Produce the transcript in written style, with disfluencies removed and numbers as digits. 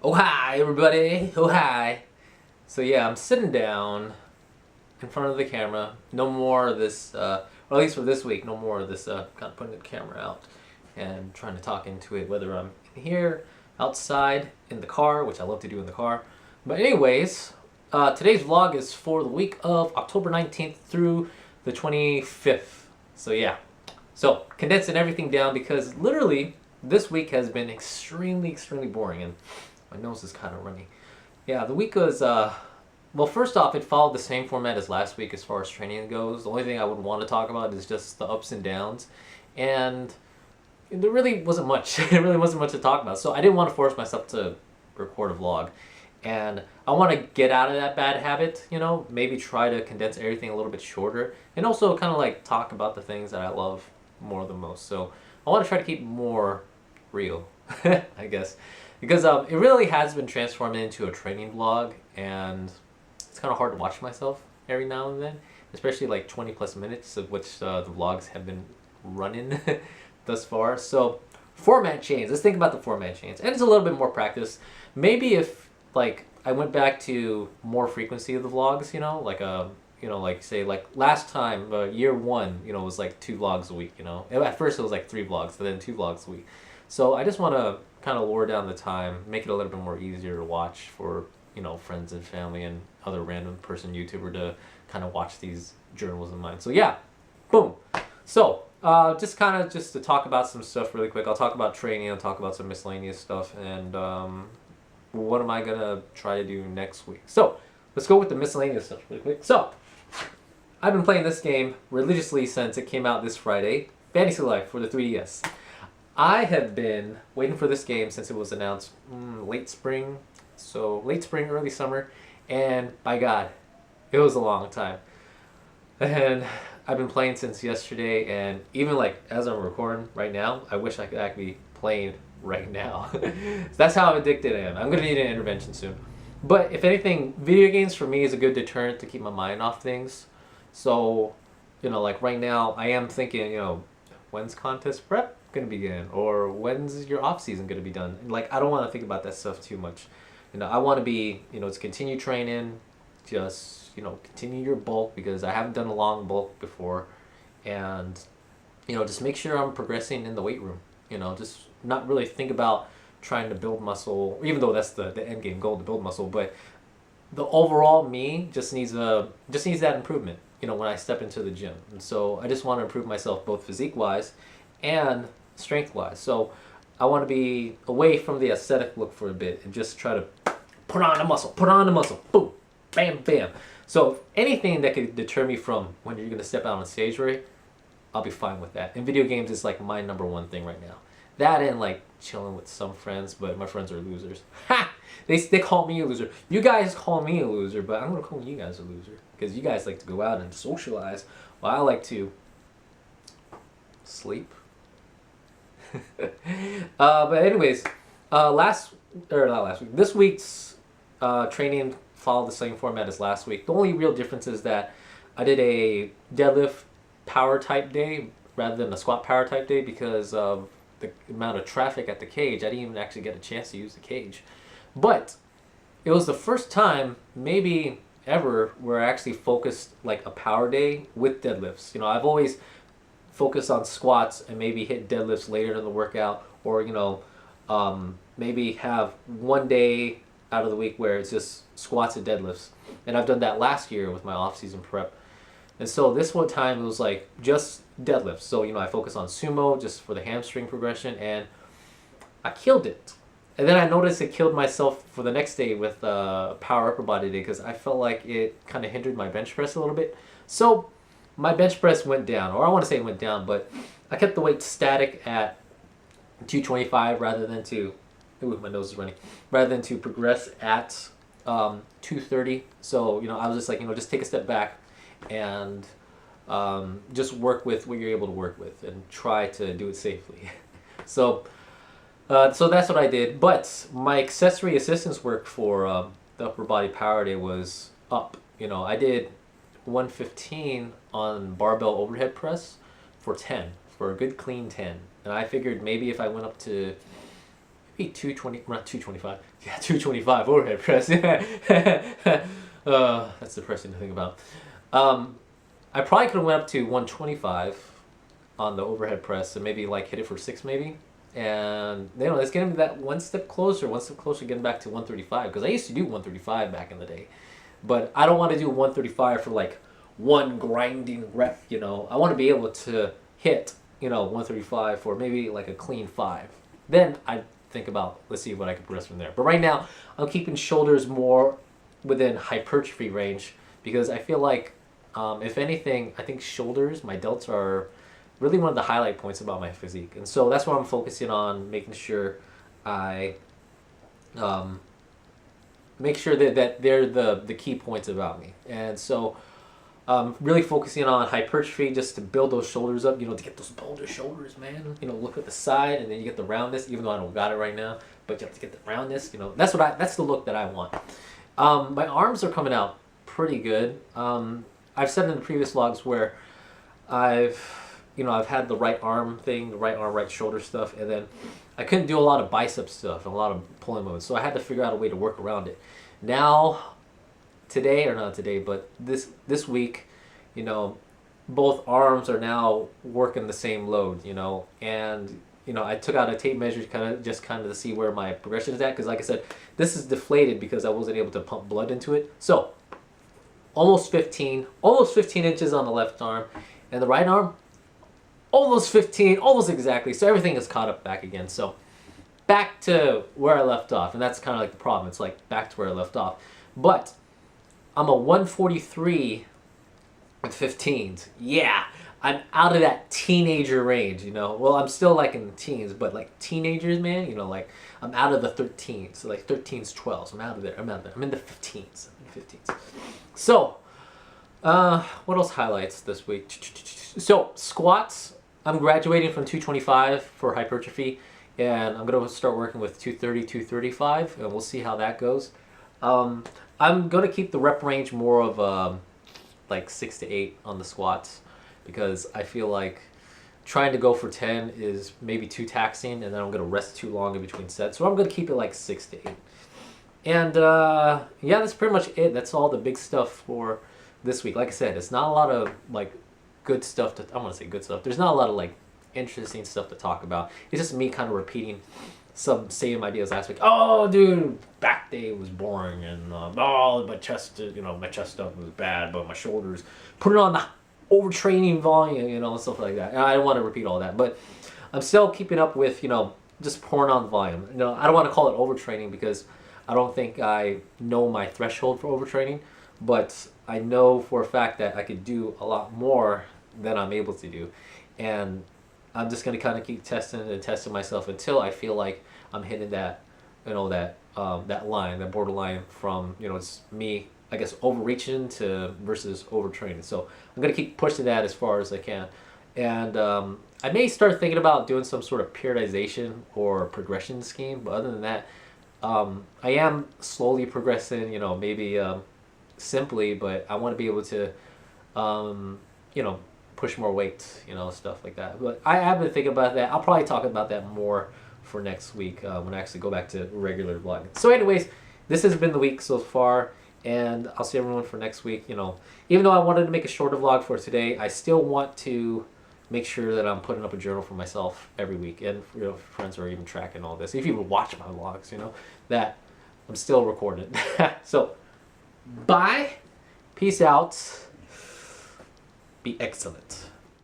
Oh hi everybody, oh hi. So yeah, I'm sitting down in front of the camera. No more of this, or at least for this week, no more of this kind of putting the camera out and trying to talk into it, whether I'm in here, outside, in the car, which I love to do in the car. But anyways, today's vlog is for the week of October 19th through the 25th. So yeah, so condensing everything down because literally this week has been extremely boring and my nose is kind of runny. Yeah, the week was, well, first off, it followed the same format as last week as far as training goes. The only thing I would want to talk about is just the ups and downs. And there really wasn't much. There really wasn't much to talk about. So I didn't want to force myself to record a vlog. And I want to get out of that bad habit, maybe try to condense everything a little bit shorter. And also kind of like talk about the things that I love more than most. So I want to try to keep more real, I guess. Because it really has been transformed into a training vlog, and it's kind of hard to watch myself every now and then, especially like 20 plus minutes of which the vlogs have been running thus far. So format change. Let's think about the format change. And it's a little bit more practice. Maybe if like I went back to more frequency of the vlogs, like say like last time, year one, was like 2 vlogs a week, At first it was like 3 vlogs, but then 2 vlogs a week. So I just want to kind of lower down the time, make it a little bit more easier to watch for, friends and family and other random person YouTuber to kind of watch these journals of mine. So yeah, boom. So just to talk about some stuff really quick. I'll talk about training, I'll talk about some miscellaneous stuff, and what am I going to try to do next week. So let's go with the miscellaneous stuff really quick. So I've been playing this game religiously since it came out this Friday, Fantasy Life for the 3DS. I have been waiting for this game since it was announced late spring, early summer, and by God, it was a long time. And I've been playing since yesterday, and even like as I'm recording right now, I wish I could actually be playing right now. That's how addicted I am. I'm gonna need an intervention soon. But if anything, video games for me is a good deterrent to keep my mind off things. So, like right now, I am thinking, when's contest prep gonna begin, or when's your off season gonna be done? And like I don't want to think about that stuff too much. I want to be, to continue training, just continue your bulk because I haven't done a long bulk before, and just make sure I'm progressing in the weight room. Just not really think about trying to build muscle, even though that's the end game goal to build muscle, but the overall me just needs that improvement. When I step into the gym, and so I just want to improve myself both physique wise and strength wise. So I want to be away from the aesthetic look for a bit and just try to put on the muscle, boom, bam, bam. So anything that could deter me from when you're going to step out on stage, Ray, I'll be fine with that. And video games is like my number one thing right now. That and like chilling with some friends, but my friends are losers. Ha! They call me a loser. You guys call me a loser, but I'm going to call you guys a loser because you guys like to go out and socialize while I like to sleep. But anyways, not last week. This week's training followed the same format as last week. The only real difference is that I did a deadlift power type day rather than a squat power type day because of the amount of traffic at the cage. I didn't even actually get a chance to use the cage. But it was the first time, maybe ever, where I actually focused like a power day with deadlifts. I've always focus on squats and maybe hit deadlifts later in the workout, or maybe have one day out of the week where it's just squats and deadlifts. And I've done that last year with my off-season prep. And so this one time it was like just deadlifts. So I focus on sumo just for the hamstring progression, and I killed it. And then I noticed it killed myself for the next day with power upper body day because I felt like it kind of hindered my bench press a little bit. So my bench press went down, or I want to say it went down, but I kept the weight static at 225 rather than to, ooh, my nose is running, rather than to progress at 230. So, I was just like, just take a step back and just work with what you're able to work with and try to do it safely. So that's what I did. But my accessory assistance work for the upper body power day was up. I did 115 on barbell overhead press for 10, for a good clean 10. And I figured maybe if I went up to be 220, not 225. Yeah, 225 overhead press. That's depressing to think about. I probably could have went up to 125 on the overhead press and maybe like hit it for 6 maybe. And it's getting me that one step closer, getting back to 135, because I used to do 135 back in the day. But I don't want to do 135 for like one grinding rep, I want to be able to hit, 135 for maybe like a clean 5. Then I think about, let's see what I can progress from there. But right now, I'm keeping shoulders more within hypertrophy range, because I feel like, if anything, I think shoulders, my delts are really one of the highlight points about my physique. And so that's what I'm focusing on, making sure I make sure that they're the key points about me. And so really focusing on hypertrophy just to build those shoulders up, to get those bolder shoulders, man. Look at the side, and then you get the roundness, even though I don't got it right now, but you have to get the roundness, that's the look that I want. My arms are coming out pretty good. I've said in the previous vlogs where I've had the right arm thing, the right arm, right shoulder stuff, and then I couldn't do a lot of bicep stuff and a lot of pulling movements, so I had to figure out a way to work around it. Now, this week, both arms are now working the same load, and I took out a tape measure kind of to see where my progression is at, because like I said, this is deflated because I wasn't able to pump blood into it. So almost 15 inches on the left arm, and the right arm almost 15, almost exactly. So everything is caught up back again. So back to where I left off, and that's kind of like the problem. It's like back to where I left off. But I'm a 143 with 15s. Yeah, I'm out of that teenager range, Well, I'm still like in the teens, but like teenagers, man, like I'm out of the 13s, so like 13s, 12s. I'm out of there. I'm in the 15s. So, what else highlights this week? So squats, I'm graduating from 225 for hypertrophy, and I'm going to start working with 230, 235, and we'll see how that goes. I'm going to keep the rep range more of like 6 to 8 on the squats, because I feel like trying to go for 10 is maybe too taxing, and then I'm going to rest too long in between sets. So I'm going to keep it like 6 to 8. And yeah, that's pretty much it. That's all the big stuff for this week. Like I said, it's not a lot of like good stuff I want to say good stuff. There's not a lot of like interesting stuff to talk about. It's just me kind of repeating some same ideas last week. Oh, dude, back day was boring, and my chest, my chest stuff was bad, but my shoulders, put it on the overtraining volume, and stuff like that. And I don't want to repeat all that, but I'm still keeping up with, just pouring on volume. I don't want to call it overtraining, because I don't think I know my threshold for overtraining, but I know for a fact that I could do a lot more than I'm able to do. And I'm just going to kind of keep testing myself until I feel like I'm hitting that, that line, that borderline from, it's me, I guess, overreaching versus overtraining. So I'm going to keep pushing that as far as I can. And I may start thinking about doing some sort of periodization or progression scheme, but other than that, I am slowly progressing, maybe simply, but I want to be able to, push more weight, stuff like that. But I have been thinking about that. I'll probably talk about that more for next week when I actually go back to regular vlogging. So anyways, this has been the week so far, and I'll see everyone for next week. Even though I wanted to make a shorter vlog for today, I still want to make sure that I'm putting up a journal for myself every week, and friends are even tracking all this. If you watch my vlogs, that I'm still recording. So, bye, peace out, be excellent.